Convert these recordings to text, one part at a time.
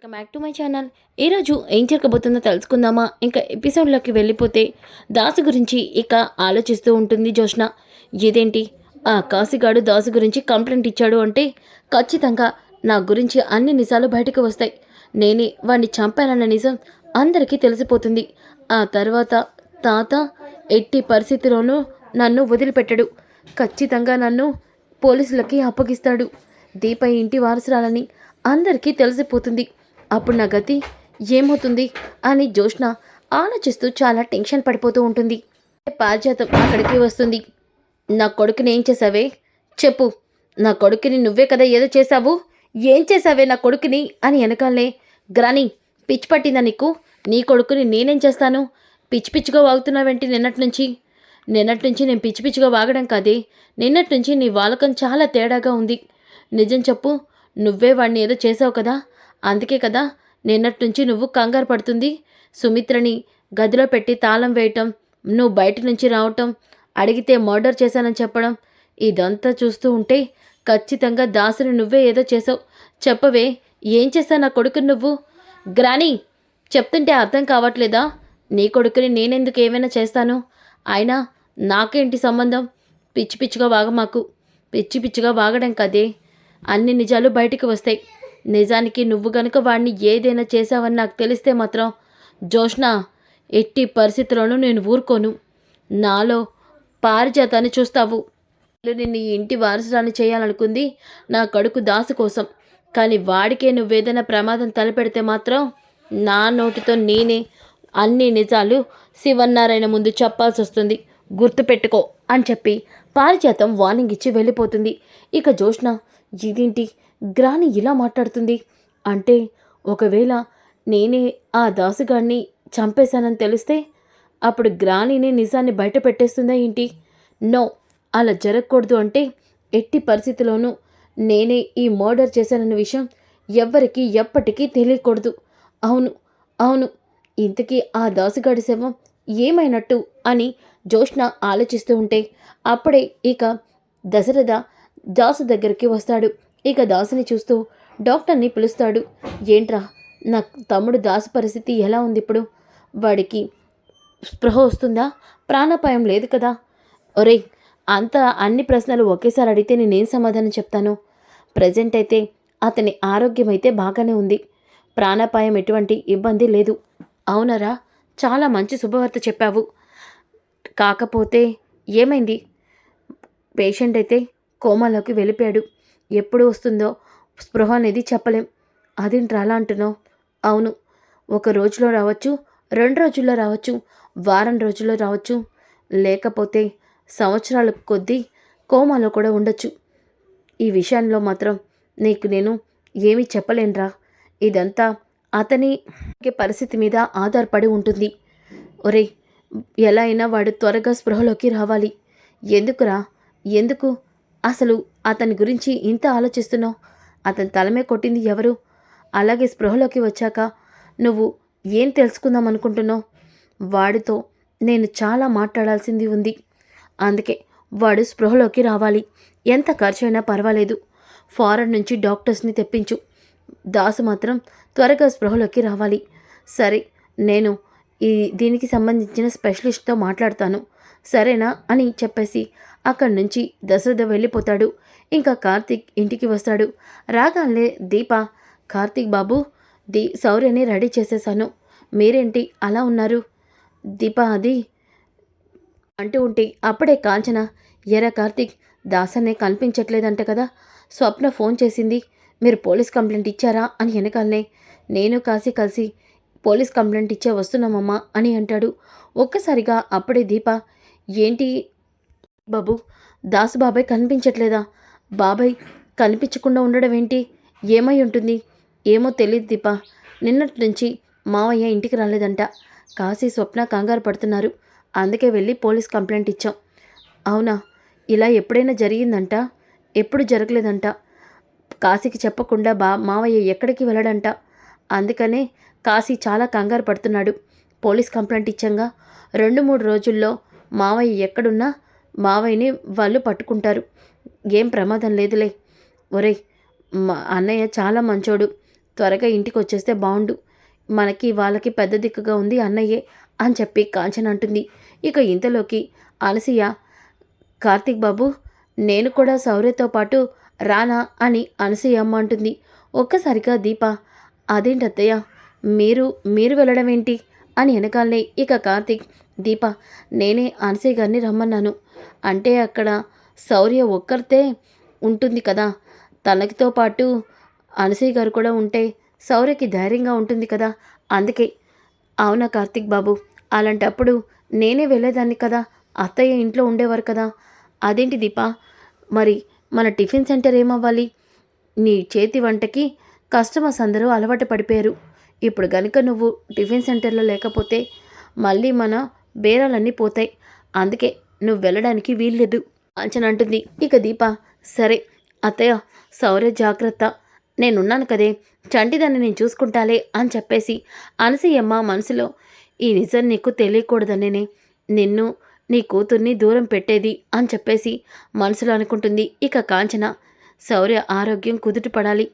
Welcome back to my channel. ఈరోజు ఏం జరగబోతుందో తెలుసుకుందామా? ఇంకా ఎపిసోడ్లోకి వెళ్ళిపోతే దాసు గురించి ఇక ఆలోచిస్తూ ఉంటుంది జోష్న. ఇదేంటి, ఆ కాశీగాడు దాసు గురించి కంప్లైంట్ ఇచ్చాడు అంటే ఖచ్చితంగా నా గురించి అన్ని నిజాలు బయటకు వస్తాయి. నేనే వాడిని చంపానన్న నిజం అందరికీ తెలిసిపోతుంది. ఆ తర్వాత తాత ఎట్టి పరిస్థితిలోనూ నన్ను వదిలిపెట్టడు. ఖచ్చితంగా నన్ను పోలీసులకి అప్పగిస్తాడు. దీప ఇంటి వారసురాలని అందరికీ తెలిసిపోతుంది. అప్పుడు నా గతి ఏమవుతుంది అని జోష్న ఆలోచిస్తూ చాలా టెన్షన్ పడిపోతూ ఉంటుంది. పారిజాతం అక్కడికి వస్తుంది. నా కొడుకుని ఏం చేసావే చెప్పు, నా కొడుకుని నువ్వే కదా ఏదో చేశావు, ఏం చేసావే నా కొడుకుని అని వెనకాలే. గ్రాని, పిచ్చి పట్టిందా నీకు? నీ కొడుకుని నేనేం చేస్తాను? పిచ్చి పిచ్చిగా వాగుతున్నావేంటి నిన్నటి నుంచి నేను పిచ్చి పిచ్చిగా వాగడం కాదే, నిన్నటి నుంచి నీ వాలకం చాలా తేడాగా ఉంది. నిజం చెప్పు, నువ్వే వాడిని ఏదో చేసావు కదా, అందుకే కదా నిన్నటి నుంచి నువ్వు కంగారు పడుతుంది. సుమిత్రని గదిలో పెట్టి తాళం వేయటం, నువ్వు బయట నుంచి రావటం, అడిగితే మర్డర్ చేశానని చెప్పడం, ఇదంతా చూస్తూ ఉంటే ఖచ్చితంగా దాసుని నువ్వే ఏదో చేసావు. చెప్పవే, ఏం చేశా నా కొడుకుని నువ్వు? గ్రాని, చెప్తుంటే అర్థం కావట్లేదా? నీ కొడుకుని నేనెందుకు ఏమైనా చేస్తాను? అయినా నాకేంటి సంబంధం? పిచ్చి పిచ్చిగా వాగమాకు. పిచ్చి పిచ్చిగా వాగడం కదే అన్ని నిజాలు బయటికి వస్తాయి. నిజానికి నువ్వు గనుక వాడిని ఏదైనా చేశావని నాకు తెలిస్తే మాత్రం జోష్న, ఎట్టి పరిస్థితుల్లోనూ నేను ఊరుకోను. నాలో పారిజాతాన్ని చూస్తావు. నిన్ను ఈ ఇంటి వారసురాన్ని చేయాలనుకుంది నా కొడుకు దాసు కోసం. కానీ వాడికే నువ్వేదైనా ప్రమాదం తలపెడితే మాత్రం నా నోటితో నేనే అన్ని నిజాలు శివన్నారాయణ ముందు చెప్పాల్సి వస్తుంది, గుర్తుపెట్టుకో అని చెప్పి పారిజాతం వార్నింగ్ ఇచ్చి వెళ్ళిపోతుంది. ఇక జోష్న, ఇదేంటి గ్రాని ఇలా మాట్లాడుతుంది అంటే, ఒకవేళ నేనే ఆ దాసుగాడిని చంపేశానని తెలిస్తే అప్పుడు గ్రానీని నిజాన్ని బయట పెట్టేస్తుందా ఏంటి? నో, అలా జరగకూడదు. అంటే ఎట్టి పరిస్థితిలోనూ నేనే ఈ మర్డర్ చేశానన్న విషయం ఎవ్వరికీ ఎప్పటికీ తెలియకూడదు. అవును అవును, ఇంతకీ ఆ దాసుగాడి శవం ఏమైనట్టు అని జోష్న ఆలోచిస్తూ ఉంటే అప్పుడే ఇక దశరథ దాసు దగ్గరికి వస్తాడు. ఇక దాసుని చూస్తూ డాక్టర్ని పిలుస్తాడు. ఏంట్రా, నా తమ్ముడు దాసు పరిస్థితి ఎలా ఉంది ఇప్పుడు? వాడికి స్పృహ వస్తుందా? ప్రాణాపాయం లేదు కదా? ఒరే, అంత అన్ని ప్రశ్నలు ఒకేసారి అడిగితే నేనేం సమాధానం చెప్తాను? ప్రజెంట్ అయితే అతని ఆరోగ్యం అయితే బాగానే ఉంది, ప్రాణాపాయం ఎటువంటి ఇబ్బంది లేదు. అవునరా, చాలా మంచి శుభవార్త చెప్పావు. కాకపోతే ఏమైంది? పేషెంట్ అయితే కోమాలోకి వెళ్ళిపోయాడు. ఎప్పుడు వస్తుందో స్పృహ అనేది చెప్పలేం. అదేంట్రా అలా అంటున్నావు? అవును, ఒక రోజులో రావచ్చు, 2 రోజుల్లో రావచ్చు, వారం రోజుల్లో రావచ్చు, లేకపోతే సంవత్సరాల కొద్దీ కోమాలో కూడా ఉండొచ్చు. ఈ విషయంలో మాత్రం నీకు నేను ఏమీ చెప్పలేనురా. ఇదంతా అతని పరిస్థితి మీద ఆధారపడి ఉంటుంది. ఒరే, ఎలా అయినా వాడు త్వరగా స్పృహలోకి రావాలి. ఎందుకురా, ఎందుకు అసలు అతని గురించి ఇంత ఆలోచిస్తున్నావు? అతని తలమే కొట్టింది ఎవరు? అలాగే స్పృహలోకి వచ్చాక నువ్వు ఏం తెలుసుకుందాం అనుకుంటున్నావు? వాడితో నేను చాలా మాట్లాడాల్సింది ఉంది. అందుకే వాడు స్పృహలోకి రావాలి. ఎంత ఖర్చైనా పర్వాలేదు, ఫారెన్ నుంచి డాక్టర్స్ని తెప్పించు. దాసు మాత్రం త్వరగా స్పృహలోకి రావాలి. సరే, నేను దీనికి సంబంధించిన స్పెషలిస్ట్తో మాట్లాడతాను, సరేనా అని చెప్పేసి అక్కడి నుంచి దశరథ వెళ్ళిపోతాడు. ఇంకా కార్తీక్ ఇంటికి వస్తాడు. రాగానే దీప, కార్తీక్ బాబు, శౌర్యని రెడీ చేసేసాను, మీరేంటి అలా ఉన్నారు? దీప అది అంటూ ఉంటే అప్పుడే కాంచన, ఎరా కార్తీక్, దాసన్నే కనిపించట్లేదంట కదా, స్వప్న ఫోన్ చేసింది, మీరు పోలీస్ కంప్లైంట్ ఇచ్చారా అని వెనకాలనే, నేను కాశీ కలిసి పోలీస్ కంప్లైంట్ ఇచ్చే వస్తున్నామమ్మా అని అంటాడు. ఒక్కసారిగా అప్పుడే దీప, ఏంటి బాబు, దాసు బాబాయ్ కనిపించట్లేదా? బాబాయ్ కనిపించకుండా ఉండడం ఏంటి? ఏమై ఉంటుంది? ఏమో తెలియదు దీప, నిన్నటి నుంచి మావయ్య ఇంటికి రాలేదంట, కాశీ స్వప్న కంగారు పడుతున్నారు, అందుకే వెళ్ళి పోలీస్ కంప్లైంట్ ఇచ్చాం. అవునా, ఇలా ఎప్పుడైనా జరిగిందంట? ఎప్పుడు జరగలేదంట. కాశీకి చెప్పకుండా మావయ్య ఎక్కడికి వెళ్ళడంట, అందుకనే కాశీ చాలా కంగారు పడుతున్నాడు. పోలీస్ కంప్లైంట్ ఇచ్చాంగా, 2-3 రోజుల్లో మావయ్య ఎక్కడున్నా మావయ్యని వాళ్ళు పట్టుకుంటారు, ఏం ప్రమాదం లేదులే. ఒరేయ్, మా అన్నయ్య చాలా మంచోడు, త్వరగా ఇంటికి వచ్చేస్తే బాగుండు. మనకి వాళ్ళకి పెద్ద దిక్కుగా ఉంది అన్నయ్యే అని చెప్పి కాంచన అంటుంది. ఇక ఇంతలోకి అనసూయ, కార్తీక్ బాబు, నేను కూడా శౌర్యతో పాటు రానా అని అనసూయ అమ్మ అంటుంది. ఒక్కసారిగా దీప, అదేంటత్తయ్య, మీరు మీరు వెళ్ళడం ఏంటి అని వెనకాలనే ఇక కార్తీక్, దీప, నేనే అనసూయ గారిని రమ్మన్నాను. అంటే అక్కడ శౌర్య ఒక్కరితే ఉంటుంది కదా, తనకితో పాటు అనసూయ గారు కూడా ఉంటే శౌర్యకి ధైర్యంగా ఉంటుంది కదా, అందుకే. అవునా కార్తీక్ బాబు, అలాంటప్పుడు నేనే వెళ్ళేదాన్ని కదా, అత్తయ్య ఇంట్లో ఉండేవారు కదా. అదేంటి దీప, మరి మన టిఫిన్ సెంటర్ ఏమవ్వాలి? నీ చేతి వంటకి కస్టమర్స్ అందరూ అలవాటు పడిపోయారు. ఇప్పుడు గనుక నువ్వు టిఫిన్ సెంటర్లో లేకపోతే మళ్ళీ మన బేరాలన్నీ పోతాయి. అందుకే నువ్వు వెళ్ళడానికి వీల్లేదు అంచనా అంటుంది. ఇక దీప, సరే అత్తయ్య, శౌర్య జాగ్రత్త, నేనున్నాను కదే, చంటిదాన్ని నేను చూసుకుంటాలే అని చెప్పేసి అనసూయమ్మ మనసులో, ఈ నిజం నీకు తెలియకూడదనేనే నిన్ను నీ కూతుర్ని దూరం పెట్టేది అని చెప్పేసి మనసులో అనుకుంటుంది. ఇక కాంచన, శౌర్య ఆరోగ్యం కుదుటపడాలి,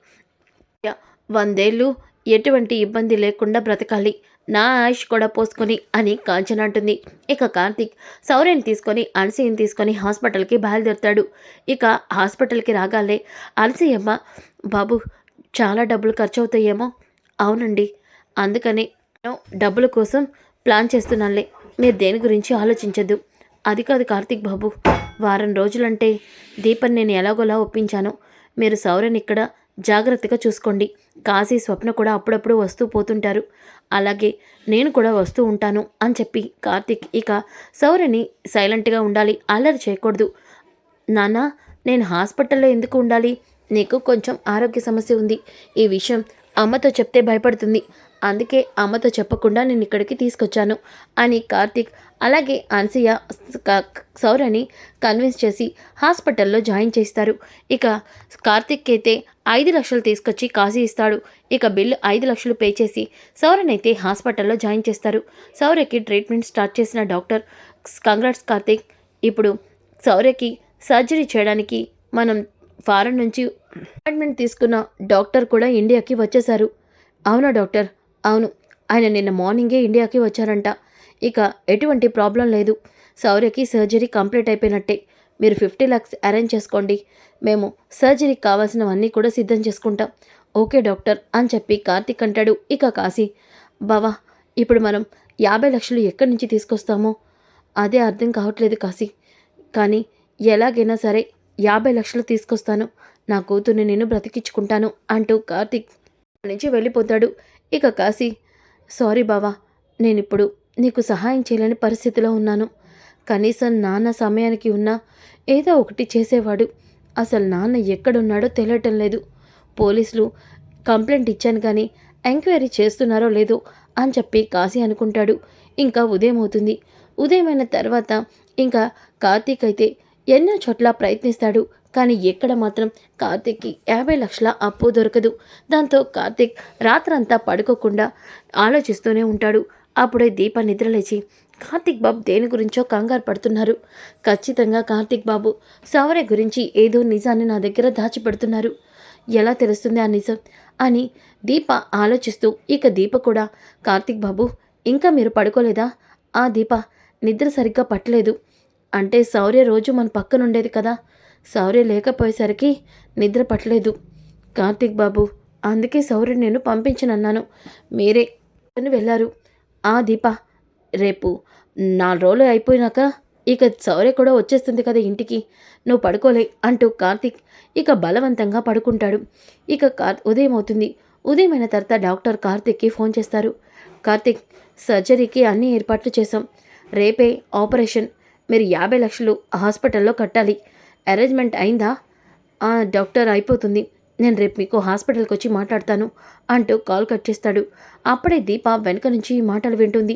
100 ఏళ్ళు ఎటువంటి ఇబ్బంది లేకుండా బ్రతకాలి, నా ఆయుష్ కూడా పోసుకొని అని కాంచన అంటుంది. ఇక కార్తీక్ శౌర్యని తీసుకొని అనసూయని తీసుకొని హాస్పిటల్కి బయలుదేరుతాడు. ఇక హాస్పిటల్కి రాగాలే అనసూయమ్మ, బాబు చాలా డబ్బులు ఖర్చు అవుతాయేమో. అవునండి, అందుకని నేను డబ్బుల కోసం ప్లాన్ చేస్తున్నానులే, మీరు దేని గురించి ఆలోచించద్దు. అది కాదు కార్తీక్ బాబు, వారం రోజులంటే దీపని నేను ఎలాగోలా ఒప్పించాను. మీరు శౌర్యని ఇక్కడ జాగ్రత్తగా చూసుకోండి. కాశీ, స్వప్న కూడా అప్పుడప్పుడు వస్తూ పోతుంటారు, అలాగే నేను కూడా వస్తూ ఉంటాను అని చెప్పి కార్తీక్ ఇక శౌర్యని సైలెంట్గా ఉండాలి, అల్లరి చేయకూడదు. నాన్న, నేను హాస్పిటల్లో ఎందుకు ఉండాలి? నీకు కొంచెం ఆరోగ్య సమస్య ఉంది, ఈ విషయం అమ్మతో చెప్తే భయపడుతుంది, అందుకే అమ్మతో చెప్పకుండా నేను ఇక్కడికి తీసుకొచ్చాను అని కార్తీక్ అలాగే అనసూయ శౌర్యని కన్విన్స్ చేసి హాస్పిటల్లో జాయిన్ చేస్తారు. ఇక కార్తీక్ అయితే 5 లక్షలు తీసుకొచ్చి కాశీ ఇస్తాడు. ఇక బిల్లు 5 లక్షలు పే చేసి శౌర్యనైతే హాస్పిటల్లో జాయిన్ చేస్తారు. శౌర్యకి ట్రీట్మెంట్ స్టార్ట్ చేసిన డాక్టర్, కంగ్రాట్స్ కార్తీక్, ఇప్పుడు శౌర్యకి సర్జరీ చేయడానికి మనం ఫారెన్ నుంచి అపాయింట్మెంట్ తీసుకున్న డాక్టర్ కూడా ఇండియాకి వచ్చేశారు. అవునా డాక్టర్? అవును, ఆయన నిన్న మార్నింగే ఇండియాకి వచ్చారంట. ఇక ఎటువంటి ప్రాబ్లం లేదు, శౌర్యకి సర్జరీ కంప్లీట్ అయిపోయినట్టే. మీరు 50 lakhs అరేంజ్ చేసుకోండి, మేము సర్జరీకి కావాల్సినవన్నీ కూడా సిద్ధం చేసుకుంటాం. ఓకే డాక్టర్ అని చెప్పి కార్తీక్ అంటాడు. ఇక కాశీ, బావా, ఇప్పుడు మనం 50 లక్షలు ఎక్కడి నుంచి తీసుకొస్తామో అదే అర్థం కావట్లేదు కాశీ, కానీ ఎలాగైనా సరే 50 లక్షలు తీసుకొస్తాను, నా కూతుర్ని నేను బ్రతికించుకుంటాను అంటూ కార్తీక్ నుంచి వెళ్ళిపోతాడు. ఇక కాశీ, సారీ బావా, నేనిప్పుడు నీకు సహాయం చేయలేని పరిస్థితిలో ఉన్నాను. కనీసం నాన్న సమయానికి ఉన్నా ఏదో ఒకటి చేసేవాడు. అసలు నాన్న ఎక్కడున్నాడో తెలియటం లేదు. పోలీసులు కంప్లైంట్ ఇచ్చాను కానీ ఎంక్వైరీ చేస్తున్నారో లేదో అని చెప్పి కాశీ అనుకుంటాడు. ఇంకా ఉదయం అవుతుంది. ఉదయమైన తర్వాత ఇంకా కార్తీక్ అయితే ఎన్నో చోట్ల ప్రయత్నిస్తాడు, కానీ ఎక్కడ మాత్రం కార్తీక్కి 50 లక్షల అప్పు దొరకదు. దాంతో కార్తీక్ రాత్రంతా పడుకోకుండా ఆలోచిస్తూనే ఉంటాడు. అప్పుడే దీప నిద్రలేచి కార్తీక్ బాబు దేని గురించో కంగారు పడుతున్నారు. ఖచ్చితంగా కార్తీక్ బాబు శౌర్య గురించి ఏదో నిజాన్ని నా దగ్గర దాచిపెడుతున్నారు. ఎలా తెలుస్తుంది ఆ నిజం అని దీప ఆలోచిస్తూ ఇక దీప కూడా, కార్తీక్ బాబు ఇంకా మీరు పడుకోలేదా? ఆ దీప, నిద్ర సరిగ్గా పట్టలేదు. అంటే శౌర్య రోజు మన పక్కన ఉండేది కదా, శౌర్య లేకపోయేసరికి నిద్ర పట్టలేదు కార్తీక్ బాబు, అందుకే శౌర్య నేను పంపించనన్నాను, మీరే వెళ్ళారు. ఆ దీప, రేపు 4 రోజులు అయిపోయినాక ఇక శౌర్య కూడా వచ్చేస్తుంది కదా ఇంటికి, నువ్వు పడుకోలే అంటూ కార్తీక్ ఇక బలవంతంగా పడుకుంటాడు. ఇక ఉదయం అవుతుంది. ఉదయమైన తర్వాత డాక్టర్ కార్తీక్కి ఫోన్ చేస్తారు. కార్తీక్, సర్జరీకి అన్ని ఏర్పాట్లు చేశాం, రేపే ఆపరేషన్, మీరు 50 లక్షలు హాస్పిటల్లో కట్టాలి, అరేంజ్మెంట్ అయిందా? డాక్టర్, అయిపోతుంది, నేను రేపు మీకు హాస్పిటల్కి వచ్చి మాట్లాడతాను అంటూ కాల్ కట్ చేస్తాడు. అప్పుడే దీప వెనక నుంచి ఈ మాటలు వింటుంది.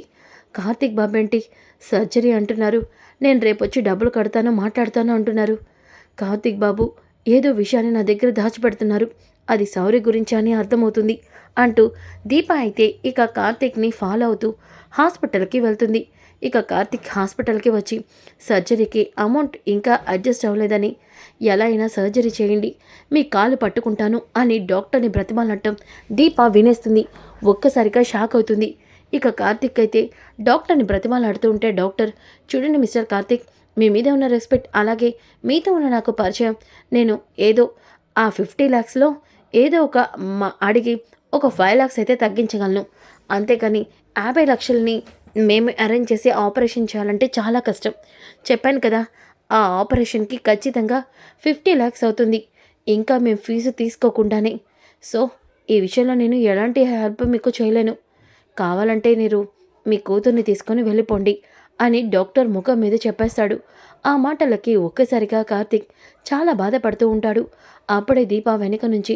కార్తీక్ బాబు ఏంటి సర్జరీ అంటున్నారు, నేను రేపు వచ్చి డబ్బులు కడతాను మాట్లాడతాను అంటున్నారు. కార్తీక్ బాబు ఏదో విషయాన్ని నా దగ్గర దాచిపెడుతున్నారు, అది శౌర్య గురించి అని అర్థమవుతుంది అంటూ దీప అయితే ఇక కార్తీక్ని ఫాలో అవుతూ హాస్పిటల్కి వెళ్తుంది. ఇక కార్తిక్ హాస్పిటల్కి వచ్చి సర్జరీకి అమౌంట్ ఇంకా అడ్జస్ట్ అవ్వలేదని ఎలా అయినా సర్జరీ చేయండి, మీ కాలు పట్టుకుంటాను అని డాక్టర్ని బ్రతిమాలనటం దీప వినేస్తుంది. ఒక్కసారిగా షాక్ అవుతుంది. ఇక కార్తిక్ అయితే డాక్టర్ని బ్రతిమాలాడుతూ ఉంటే డాక్టర్, చూడండి మిస్టర్ కార్తిక్, మీ మీద ఉన్న రెస్పెక్ట్, అలాగే మీతో ఉన్న నాకు పరిచయం, నేను ఏదో ఆ 50 lakhsలో ఏదో ఒక అడిగి ఒక 5 lakhs అయితే తగ్గించగలను. అంతేకాని 50 లక్షలని మేము అరేంజ్ చేసి ఆపరేషన్ చేయాలంటే చాలా కష్టం. చెప్పాను కదా, ఆ ఆపరేషన్కి ఖచ్చితంగా 50 lakhs అవుతుంది. ఇంకా మేము ఫీజు తీసుకోకుండానే. సో ఈ విషయంలో నేను ఎలాంటి హెల్ప్ మీకు చేయలేను. కావాలంటే మీరు మీ కూతుర్ని తీసుకొని వెళ్ళిపోండి అని డాక్టర్ ముఖం మీద చెప్పేస్తాడు. ఆ మాటలకి ఒక్కసారిగా కార్తిక్ చాలా బాధపడుతూ ఉంటాడు. అప్పుడే దీప వెనక నుంచి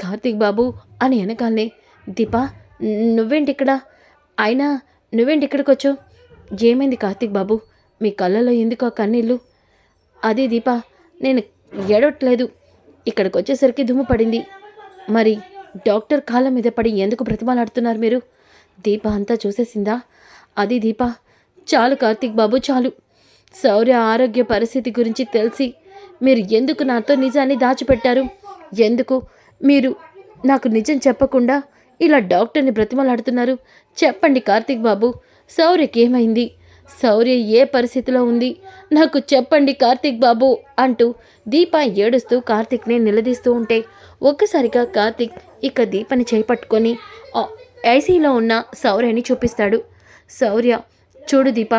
కార్తిక్ బాబు అని వెనకాలనే, దీప నువ్వేంటిక్కడ, అయినా నువ్వేంటిక్కడికి వచ్చావు, ఏమైంది కార్తిక్ బాబు, మీ కళ్ళలో ఎందుకు ఆ కన్నీళ్ళు? అదే దీప, నేను ఏడవట్లేదు, ఇక్కడికి వచ్చేసరికి దుమ్ము పడింది. మరి డాక్టర్ కాళ్ళ మీద పడి ఎందుకు బ్రతిమాలాడుతున్నారు మీరు? దీప అంతా చూసేసిందా? అది దీప, చాలు కార్తిక్ బాబు చాలు. శౌర్య ఆరోగ్య పరిస్థితి గురించి తెలిసి మీరు ఎందుకు నాతో నిజాన్ని దాచిపెట్టారు? ఎందుకు మీరు నాకు నిజం చెప్పకుండా ఇలా డాక్టర్ని బ్రతిమలాడుతున్నారు? చెప్పండి కార్తిక్ బాబు, శౌర్యకి ఏమైంది? శౌర్య ఏ పరిస్థితిలో ఉంది? నాకు చెప్పండి కార్తిక్ బాబు అంటూ దీప ఏడుస్తూ కార్తిక్ని నిలదీస్తూ ఉంటే ఒక్కసారిగా కార్తిక్ ఇక దీపని చేపట్టుకొని ఐసీలో ఉన్న శౌర్యని చూపిస్తాడు. శౌర్య, చూడు దీప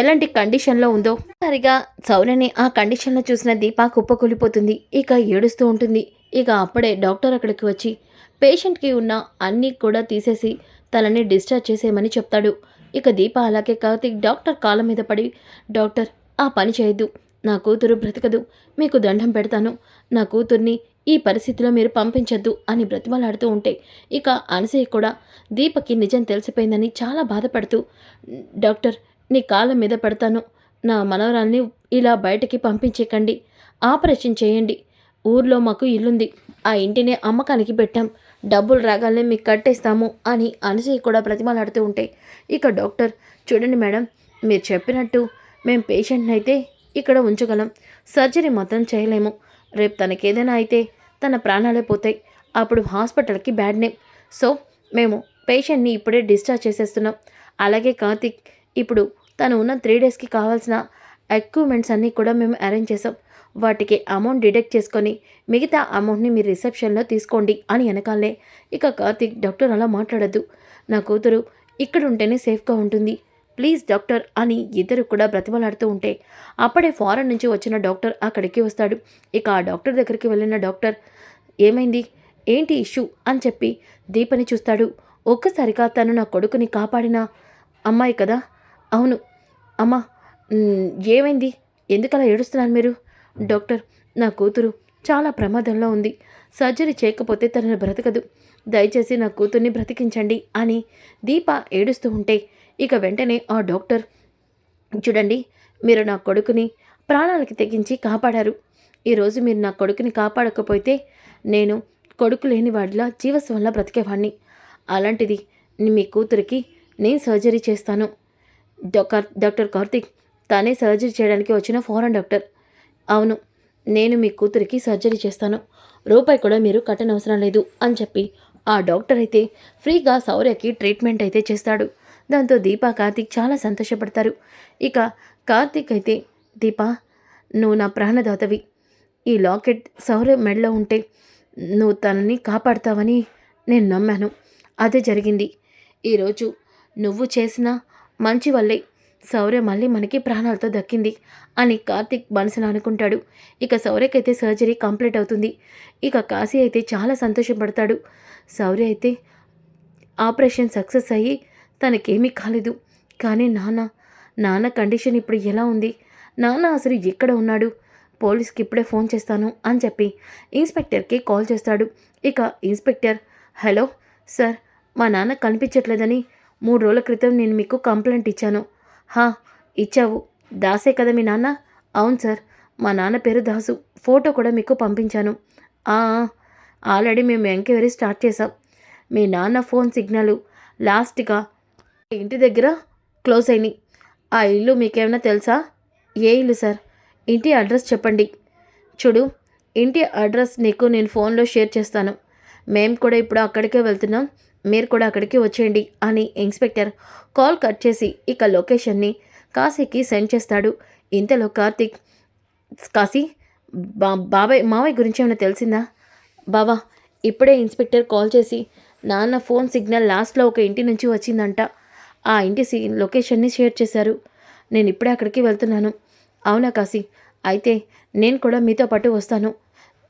ఎలాంటి కండిషన్లో ఉందో. సరిగా శౌర్యని ఆ కండిషన్లో చూసిన దీప కుప్పకూలిపోతుంది. ఇక ఏడుస్తూ ఉంటుంది. ఇక అప్పుడే డాక్టర్ అక్కడికి వచ్చి పేషెంట్కి ఉన్న అన్నీ కూడా తీసేసి తనని డిశ్చార్జ్ చేసేయమని చెప్తాడు. ఇక దీప అలాగే కార్తిక్ డాక్టర్ కాళ్ళ మీద పడి, డాక్టర్ ఆ పని చేయొద్దు, నా కూతురు బ్రతకదు, మీకు దండం పెడతాను, నా కూతుర్ని ఈ పరిస్థితిలో మీరు పంపించొద్దు అని బ్రతిమలాడుతూ ఉంటే ఇక అనసూయ కూడా దీపకి నిజం తెలిసిపోయిందని చాలా బాధపడుతూ, డాక్టర్ నీ కాళ్ళ మీద పెడతాను, నా మనవరాల్ని ఇలా బయటికి పంపించేకండి, ఆపరేషన్ చేయండి, ఊర్లో మాకు ఇల్లుంది, ఆ ఇంటిని అమ్మకానికి పెట్టాం, డబ్బులు రాగానే మీకు కట్టేస్తాము అని అనసూయ కూడా బ్రతిమలాడుతూ ఉంటే ఇక డాక్టర్, చూడండి మేడం, మీరు చెప్పినట్టు మేము పేషెంట్ని అయితే ఇక్కడ ఉంచగలం, సర్జరీ మాత్రం చేయలేము, రేపు తనకేదైనా అయితే తన ప్రాణాలే పోతాయి, అప్పుడు హాస్పిటల్కి బ్యాడ్ నేమ్, సో మేము పేషెంట్ని ఇప్పుడే డిశ్చార్జ్ చేసేస్తున్నాం. అలాగే కార్తిక్, ఇప్పుడు తను ఉన్న 3 daysకి కావాల్సిన ఎక్విప్మెంట్స్ అన్నీ కూడా మేము అరేంజ్ చేసాం, వాటికి అమౌంట్ డిడక్ట్ చేసుకొని మిగతా అమౌంట్ని మీరు రిసెప్షన్లో తీసుకోండి అని వెనకాలే ఇక కార్తిక్, డాక్టర్ అలా మాట్లాడద్దు, నా కూతురు ఇక్కడ ఉంటేనే సేఫ్గా ఉంటుంది, ప్లీజ్ డాక్టర్ అని ఇద్దరు కూడా బ్రతిమలాడుతూ ఉంటే అప్పుడే ఫారెన్ నుంచి వచ్చిన డాక్టర్ అక్కడికి వస్తాడు. ఇక ఆ డాక్టర్ దగ్గరికి వెళ్ళిన డాక్టర్, ఏమైంది, ఏంటి ఇష్యూ అని చెప్పి దీపని చూస్తాడు. ఒక్కసారిగా తను నా కొడుకుని కాపాడిన అమ్మాయి కదా? అవును అమ్మా, ఏమైంది, ఎందుకలా ఏడుస్తున్నారు మీరు? డాక్టర్, నా కూతురు చాలా ప్రమాదంలో ఉంది, సర్జరీ చేయకపోతే తనను బ్రతకదు, దయచేసి నా కూతుర్ని బ్రతికించండి అని దీప ఏడుస్తూ ఉంటే ఇక వెంటనే ఆ డాక్టర్, చూడండి, మీరు నా కొడుకుని ప్రాణాలకి తెగించి కాపాడారు, ఈరోజు మీరు నా కొడుకుని కాపాడకపోతే నేను కొడుకు లేని వాడిలా జీవస్వంలా బ్రతికేవాడిని, అలాంటిది మీ కూతురికి నేను సర్జరీ చేస్తాను. డాక్టర్ కార్తిక్ తానే సర్జరీ చేయడానికి వచ్చిన ఫారెన్ డాక్టర్. అవును, నేను మీ కూతురికి సర్జరీ చేస్తాను, రూపాయి కూడా మీరు కట్టనవసరం లేదు అని చెప్పి ఆ డాక్టర్ అయితే ఫ్రీగా శౌర్యకి ట్రీట్మెంట్ అయితే చేస్తాడు. దాంతో దీప కార్తిక్ చాలా సంతోషపడతారు. ఇక కార్తిక్ అయితే, దీప నువ్వు నా ప్రాణదాతవి, ఈ లాకెట్ శౌర్య మెడలో ఉంటే నువ్వు తనని కాపాడుతావని నేను నమ్మాను, అదే జరిగింది, ఈరోజు నువ్వు చేసిన మంచి వల్లే శౌర్య మళ్ళీ మనకి ప్రాణాలతో దక్కింది అని కార్తిక్ మనసులో అనుకుంటాడు. ఇక శౌర్యకైతే సర్జరీ కంప్లీట్ అవుతుంది. ఇక కాశీ అయితే చాలా సంతోషపడతాడు. శౌర్య అయితే ఆపరేషన్ సక్సెస్ అయ్యి తనకేమీ కాలేదు, కానీ నాన్న కండిషన్ ఇప్పుడు ఎలా ఉంది, నాన్న అసలు ఎక్కడ ఉన్నాడు, పోలీస్కి ఇప్పుడే ఫోన్ చేస్తాను అని చెప్పి ఇన్స్పెక్టర్కి కాల్ చేస్తాడు. ఇక ఇన్స్పెక్టర్, హలో సార్, మా నాన్న కనిపించట్లేదని 3 రోజుల క్రితం నేను మీకు కంప్లైంట్ ఇచ్చాను. హా, ఇచ్చావు, దాసే కదా మీ నాన్న? అవును సార్, మా నాన్న పేరు దాసు, ఫోటో కూడా మీకు పంపించాను. ఆల్రెడీ మేము ఎంక్వైరీ స్టార్ట్ చేసాం, మీ నాన్న ఫోన్ సిగ్నల్ లాస్ట్గా ఇంటి దగ్గర క్లోజ్ అయినాయి, ఆ ఇల్లు మీకేమైనా తెలుసా? ఏ ఇల్లు సార్? ఇంటి అడ్రస్ చెప్పండి. చూడు, ఇంటి అడ్రస్ నీకు నేను ఫోన్లో షేర్ చేస్తాను. మేము కూడా ఇప్పుడు అక్కడికే వెళ్తున్నాం. మీరు కూడా అక్కడికి వచ్చేయండి అని ఇన్స్పెక్టర్ కాల్ కట్ చేసి ఇక లొకేషన్ని కాశీకి సెండ్ చేస్తాడు. ఇంతలో కార్తీక్, కాశీ, బాబాయ్ మావయ్య గురించి ఏమైనా తెలిసిందా? బావా, ఇప్పుడే ఇన్స్పెక్టర్ కాల్ చేసి నాన్న ఫోన్ సిగ్నల్ లాస్ట్లో ఒక ఇంటి నుంచి వచ్చిందంట. ఆ ఇంటి లొకేషన్ని షేర్ చేశారు. నేను ఇప్పుడే అక్కడికి వెళ్తున్నాను. అవునా కాశీ? అయితే నేను కూడా మీతో పాటు వస్తాను.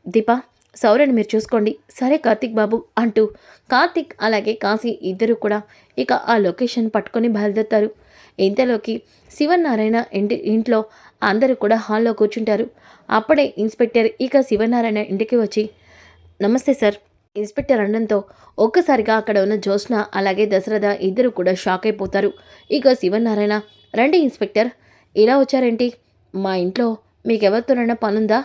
దీపా, సౌర్యని మీరు చూసుకోండి. సరే కార్తీక్ బాబు అంటూ కార్తీక్ అలాగే కాశీ ఇద్దరు కూడా ఇక ఆ లొకేషన్ పట్టుకొని బయలుదేరుతారు. ఇంతలోకి శివనారాయణ ఇంట్లో అందరూ కూడా హాల్లో కూర్చుంటారు. అప్పుడే ఇన్స్పెక్టర్ ఇక శివనారాయణ ఇంటికి వచ్చి, నమస్తే సార్. ఇన్స్పెక్టర్ అనడంతో ఒక్కసారిగా అక్కడ ఉన్న జ్యోత్స్న అలాగే దశరథ ఇద్దరు కూడా షాక్ అయిపోతారు. ఇక శివనారాయణ, రండి ఇన్స్పెక్టర్, ఇలా వచ్చారేంటి? మా ఇంట్లో మీకెవరితోనైనా పనుందా?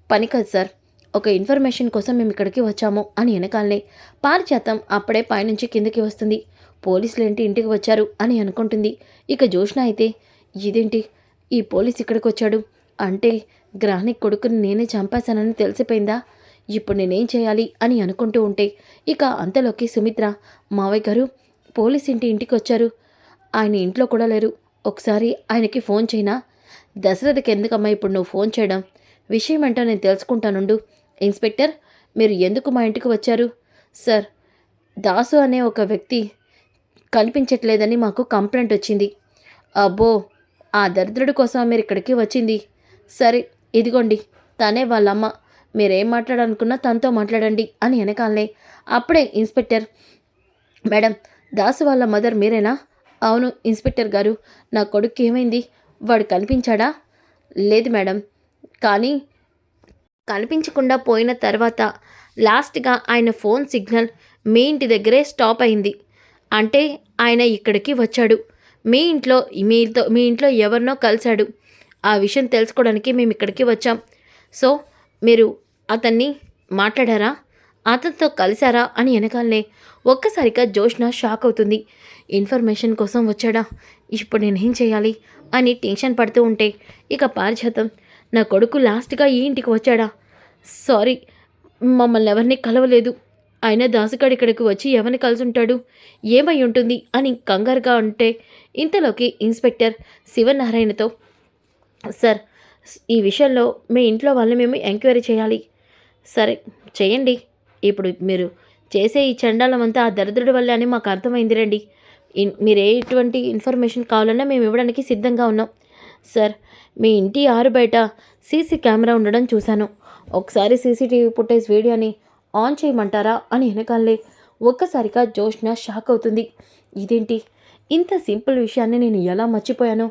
పని కాదు సార్, ఒక ఇన్ఫర్మేషన్ కోసం మేము ఇక్కడికి వచ్చాము అని వెనకాలనే పారిజాతం అప్పుడే పైనుంచి కిందకి వస్తుంది. పోలీసులేంటి ఇంటికి వచ్చారు అని అనుకుంటుంది. ఇక జ్యోత్స్న అయితే, ఇదేంటి ఈ పోలీస్ ఇక్కడికి వచ్చాడు అంటే గ్రాని కొడుకుని నేనే చంపేశానని తెలిసిపోయిందా? ఇప్పుడు నేనేం చేయాలి అని అనుకుంటూ ఉంటే ఇక అంతలోకి సుమిత్ర, మావయ్య గారు, పోలీస్ ఇంటికి వచ్చారు. ఆయన ఇంట్లో కూడా లేరు. ఒకసారి ఆయనకి ఫోన్ చేయనా? దశరథకి ఎందుకమ్మా ఇప్పుడు నువ్వు ఫోన్ చేయడం? విషయం ఏంటో నేను తెలుసుకుంటానుండు. ఇన్స్పెక్టర్, మీరు ఎందుకు మా ఇంటికి వచ్చారు? సార్, దాసు అనే ఒక వ్యక్తి కనిపించట్లేదని మాకు కంప్లైంట్ వచ్చింది. అబ్బో, ఆ దరిద్రుడి కోసం మీరు ఇక్కడికి వచ్చింది. సరే, ఇదిగోండి, తనే వాళ్ళమ్మ. మీరేం మాట్లాడాలనుకున్నా తనతో మాట్లాడండి అని వెనకాలనే అప్పుడే ఇన్స్పెక్టర్, మేడం, దాసు వాళ్ళ మదర్ మీరేనా? అవును ఇన్స్పెక్టర్ గారు, నా కొడుకు ఏమైంది? వాడు కనిపించాడా? లేదు మేడం, కానీ కనిపించకుండా పోయిన తర్వాత లాస్ట్గా ఆయన ఫోన్ సిగ్నల్ మీ ఇంటి దగ్గరే స్టాప్ అయింది. అంటే ఆయన ఇక్కడికి వచ్చాడు. మీ ఇంట్లో ఎవరినో కలిశాడు. ఆ విషయం తెలుసుకోవడానికి మేము ఇక్కడికి వచ్చాం. సో మీరు అతన్ని మాట్లాడారా? అతనితో కలిశారా అని వెనకాలనే ఒక్కసారిగా జ్యోత్స్న షాక్ అవుతుంది. ఇన్ఫర్మేషన్ కోసం వచ్చాడా? ఇప్పుడు నేనేం చేయాలి అని టెన్షన్ పడుతూ ఉంటే ఇక పారిజాతం, నా కొడుకు లాస్ట్గా ఈ ఇంటికి వచ్చాడా? సారీ, మమ్మల్ని ఎవరిని కలవలేదు. అయినా దాసుగాడు ఇక్కడికి వచ్చి ఎవరిని కలిసి ఉంటాడు? ఏమై ఉంటుంది అని కంగారుగా ఉంటే ఇంతలోకి ఇన్స్పెక్టర్ శివనారాయణతో, సార్, ఈ విషయంలో మీ ఇంట్లో వాళ్ళని మేము ఎంక్వైరీ చేయాలి. సరే, చేయండి. ఇప్పుడు మీరు చేసే ఈ చండాలమంతా ఆ దరిద్రుడి వల్లే అని మాకు అర్థమైంది రండి. మీరు ఎటువంటి ఇన్ఫర్మేషన్ కావాలన్నా మేము ఇవ్వడానికి సిద్ధంగా ఉన్నాం. సార్, మీ ఇంటి ఆరు బయట సీసీ కెమెరా ఉండడం చూశాను. ఒకసారి సీసీటీవీ ఫుటేజ్ వీడియోని ఆన్ చేయమంటారా అని వెనకాలే ఒక్కసారిగా జ్యోత్స్న షాక్ అవుతుంది. ఇదేంటి, ఇంత సింపుల్ విషయాన్ని నేను ఎలా మర్చిపోయాను?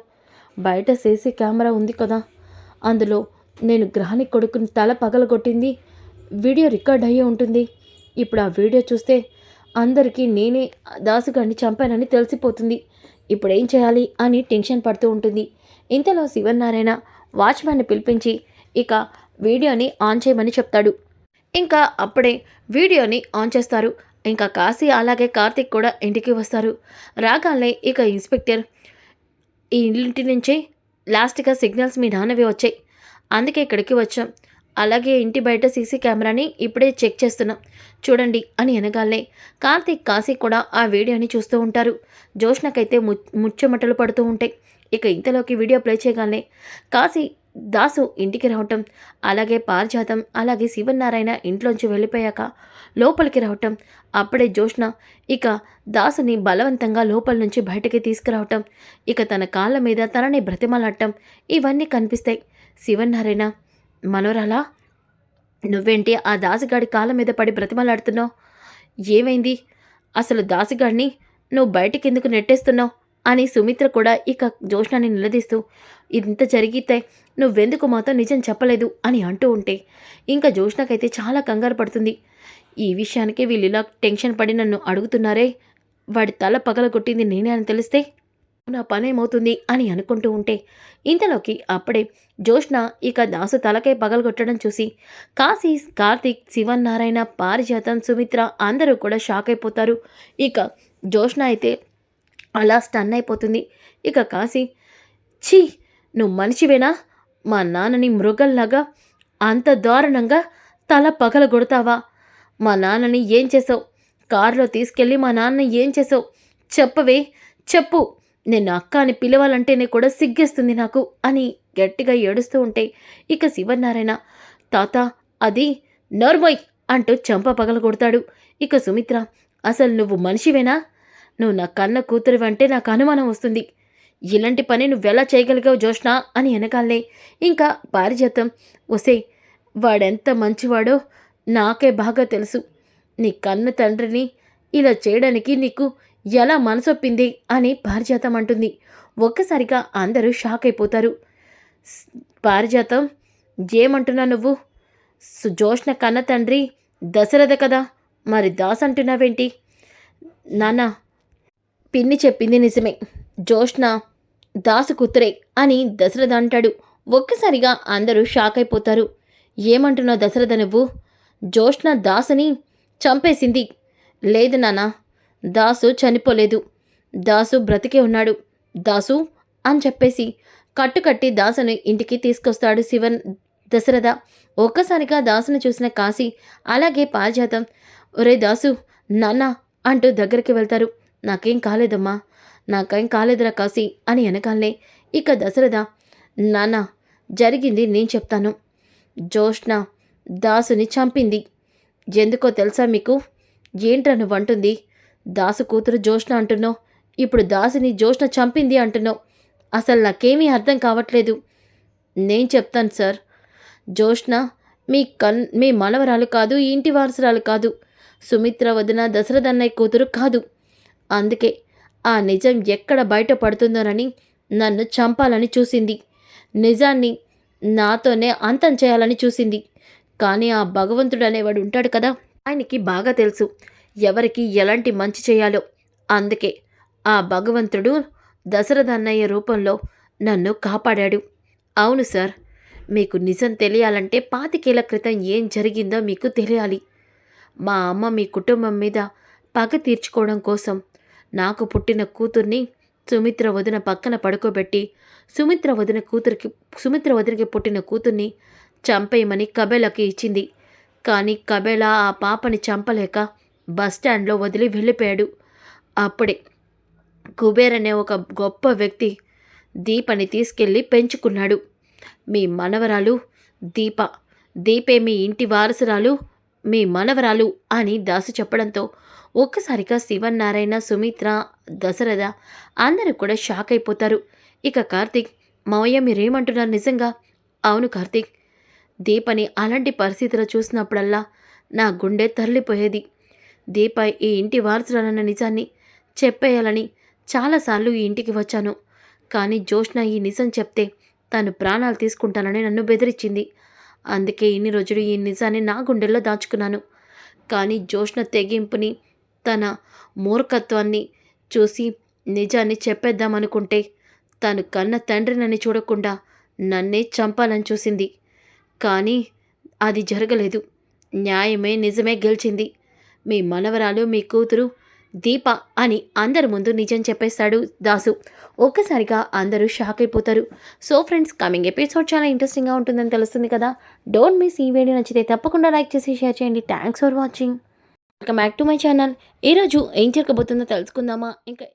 బయట సీసీ కెమెరా ఉంది కదా, అందులో నేను గ్రహాని కొడుకుని తల పగలగొట్టింది వీడియో రికార్డ్ అయ్యే ఉంటుంది. ఇప్పుడు ఆ వీడియో చూస్తే అందరికీ నేనే దాసుగాడిని చంపానని తెలిసిపోతుంది. ఇప్పుడు ఏం చేయాలి అని టెన్షన్ పడుతూ ఉంటుంది. ఇంతలో శివనారాయణ వాచ్మ్యాన్ని పిలిపించి ఇక వీడియోని ఆన్ చేయమని చెప్తాడు. ఇంకా అప్పుడే వీడియోని ఆన్ చేస్తారు. ఇంకా కాశీ అలాగే కార్తీక్ కూడా ఇంటికి వస్తారు. రాగానే ఇక ఇన్స్పెక్టర్, ఈ ఇంటి నుంచి లాస్ట్గా సిగ్నల్స్ మీ నాన్నవి వచ్చాయి, అందుకే ఇక్కడికి వచ్చాం. అలాగే ఇంటి బయట సీసీ కెమెరాని ఇప్పుడే చెక్ చేస్తున్నాం, చూడండి అని అనగానే కార్తీక్, కాశీ కూడా ఆ వీడియోని చూస్తూ ఉంటారు. జ్యోత్స్నకైతే ముచ్చెమటలు పడుతూ ఉంటాయి. ఇక ఇంతలోకి వీడియో ప్లే చేయగానే కాశీ, దాసు ఇంటికి రావటం, అలాగే పారిజాతం అలాగే శివనారాయణ ఇంట్లోంచి వెళ్ళిపోయాక లోపలికి రావటం, అప్పుడే జ్యోత్స్న ఇక దాసుని బలవంతంగా లోపల నుంచి బయటకి తీసుకురావటం, ఇక తన కాళ్ళ మీద తనని బ్రతిమలాడటం, ఇవన్నీ కనిపిస్తాయి. శివనారాయణ, మనోరాలా, నువ్వేంటి ఆ దాసిగాడి కాళ్ళ మీద పడి బ్రతిమలాడుతున్నావు? ఏమైంది? అసలు దాసిగాడిని నువ్వు బయటికెందుకు నెట్టేస్తున్నావు అని సుమిత్ర కూడా ఇక జ్యోత్స్నని నిలదీస్తూ, ఇంత జరిగితే నువ్వెందుకు మాతో నిజం చెప్పలేదు అని అంటూ ఉంటే ఇంకా జ్యోత్స్నకైతే చాలా కంగారు పడుతుంది. ఈ విషయానికి వీళ్ళు ఇలా టెన్షన్ పడి నన్ను అడుగుతున్నారే, వాడి తల పగలగొట్టింది నేనే అని తెలిస్తే నా పనేమవుతుంది అని అనుకుంటూ ఉంటే ఇంతలోకి అప్పుడే జ్యోత్స్న ఇక దాసు తలకై పగలగొట్టడం చూసి కాశీ, కార్తీక్, శివనారాయణ, పారిజాతం, సుమిత్ర అందరూ కూడా షాక్ అయిపోతారు. ఇక జ్యోత్స్న అయితే అలా స్టన్ అయిపోతుంది. ఇక కాశీ, ఛీ! నువ్వు మనిషివేనా? మా నాన్నని మృగంలాగా అంత దారుణంగా తల పగలగొడతావా? మా నాన్నని ఏం చేసావు? కారులో తీసుకెళ్ళి మా నాన్నని ఏం చేసావు? చెప్పవే, చెప్పు. నిన్ను అక్క అని పిలవాలంటేనే కూడా సిగ్గేస్తుంది నాకు అని గట్టిగా ఏడుస్తూ ఉంటే ఇక శివనారాయణ, తాత అది నోర్మోయ్ అంటూ చెంప పగలగొడతాడు. ఇక సుమిత్ర, అసలు నువ్వు మనిషివేనా? నువ్వు నా కన్న కూతురివంటే నాకు అనుమానం వస్తుంది. ఇలాంటి పని నువ్వెలా చేయగలిగావు జోష్నా అని వెనకాలే ఇంకా పారిజాతం, ఒసేయ్ వాడెంత మంచివాడో నాకే బాగా తెలుసు. నీ కన్న తండ్రిని ఇలా చేయడానికి నీకు ఎలా మనసొప్పింది అని పారిజాతం అంటుంది. ఒక్కసారిగా అందరూ షాక్ అయిపోతారు. స్ పారిజాతం, ఏమంటున్నావు నువ్వు? జోష్న కన్న తండ్రి దశరథ కదా, మరి దాస్ అంటున్నావేంటి? నాన్న, పిన్ని చెప్పింది నిజమే. జోష్న దాసు కూతురే అని దశరథ అంటాడు. ఒక్కసారిగా అందరూ షాక్ అయిపోతారు. ఏమంటున్నావు దశరథ నువ్వు? జోష్న దాసుని చంపేసింది. లేదు నాన్న, దాసు చనిపోలేదు. దాసు బ్రతికే ఉన్నాడు. దాసు అని చెప్పేసి కట్టుకట్టి దాసుని ఇంటికి తీసుకొస్తాడు దశరథ. ఒక్కసారిగా దాసుని చూసిన కాశీ అలాగే పారిజాతం, ఒరే దాసు, నాన్న అంటూ దగ్గరికి వెళ్తారు. నాకేం కాలేదమ్మా, నాకేం కాలేదురా కాశీ అని వెనకాలనే ఇక దశరథ, నాన్న జరిగింది నేను చెప్తాను. జోష్న దాసుని చంపింది. ఎందుకో తెలుసా మీకు? ఏంట్రా నువ్వంటుంది? దాసు కూతురు జోష్న అంటున్నావు, ఇప్పుడు దాసుని జోష్న చంపింది అంటున్నావు. అసలు నాకేమీ అర్థం కావట్లేదు. నేను చెప్తాను సార్. జోష్న మీ మనవరాలు కాదు, ఈ ఇంటి వారసురాలు కాదు. సుమిత్ర వదిన దశరథన్నయ్య కూతురు కాదు. అందుకే ఆ నిజం ఎక్కడ బయటపడుతుందోనని నన్ను చంపాలని చూసింది. నిజాన్ని నాతోనే అంతం చేయాలని చూసింది. కానీ ఆ భగవంతుడు అనేవాడు ఉంటాడు కదా, ఆయనకి బాగా తెలుసు ఎవరికి ఎలాంటి మంచి చేయాలో. అందుకే ఆ భగవంతుడు దశరథ అన్నయ్య రూపంలో నన్ను కాపాడాడు. అవును సార్, మీకు నిజం తెలియాలంటే 25 ఏళ్ల క్రితం ఏం జరిగిందో మీకు తెలియాలి. మా అమ్మ మీ కుటుంబం మీద పగ తీర్చుకోవడం కోసం నాకు పుట్టిన కూతుర్ని సుమిత్ర వదిన పక్కన పడుకోబెట్టి సుమిత్ర వదినకి పుట్టిన కూతుర్ని చంపేయమని కబేలాకి ఇచ్చింది. కానీ కబేలా ఆ పాపని చంపలేక బస్టాండ్లో వదిలి వెళ్ళిపోయాడు. అప్పుడే కుబేర్ అనే ఒక గొప్ప వ్యక్తి దీపని తీసుకెళ్ళి పెంచుకున్నాడు. మీ మనవరాలు దీప, దీపే మీ ఇంటి వారసురాలు, మీ మనవరాలు అని దాసు చెప్పడంతో ఒక్కసారిగా శివనారాయణ, సుమిత్ర, దశరథ అందరూ కూడా షాక్ అయిపోతారు. ఇక కార్తీక్, మావయ్య మీరేమంటున్నారు నిజంగా? అవును కార్తీక్, దీపని అలాంటి పరిస్థితిలో చూసినప్పుడల్లా నా గుండె తరలిపోయేది. దీప ఈ ఇంటి వారసురాలన్న నిజాన్ని చెప్పేయాలని చాలాసార్లు ఈ ఇంటికి వచ్చాను. కానీ జోష్న ఈ నిజం చెప్తే తను ప్రాణాలు తీసుకుంటానని నన్ను బెదిరించింది. అందుకే ఇన్ని రోజులు ఈ నిజాన్ని నా గుండెల్లో దాచుకున్నాను. కానీ జోష్న తెగింపుని, తన మూర్ఖత్వాన్ని చూసి నిజాన్ని చెప్పేద్దామనుకుంటే తను కన్న తండ్రినని చూడకుండా నన్నే చంపాలని చూసింది. కానీ అది జరగలేదు. న్యాయమే, నిజమే గెలిచింది. మీ మనవరాలు, మీ కూతురు దీప అని అందరి ముందు నిజం చెప్పేస్తాడు దాసు. ఒక్కసారిగా అందరూ షాక్ అయిపోతారు. సో ఫ్రెండ్స్, కమింగ్ ఎపిసోడ్ చాలా ఇంట్రెస్టింగ్గా ఉంటుందని తెలుస్తుంది కదా. Don't miss. ఈ వీడియో నచ్చితే తప్పకుండా లైక్ చేసి షేర్ చేయండి. Thanks for watching. Welcome back to my channel. ఈరోజు ఏం జరగబోతుందో తెలుసుకుందామా? ఇంకా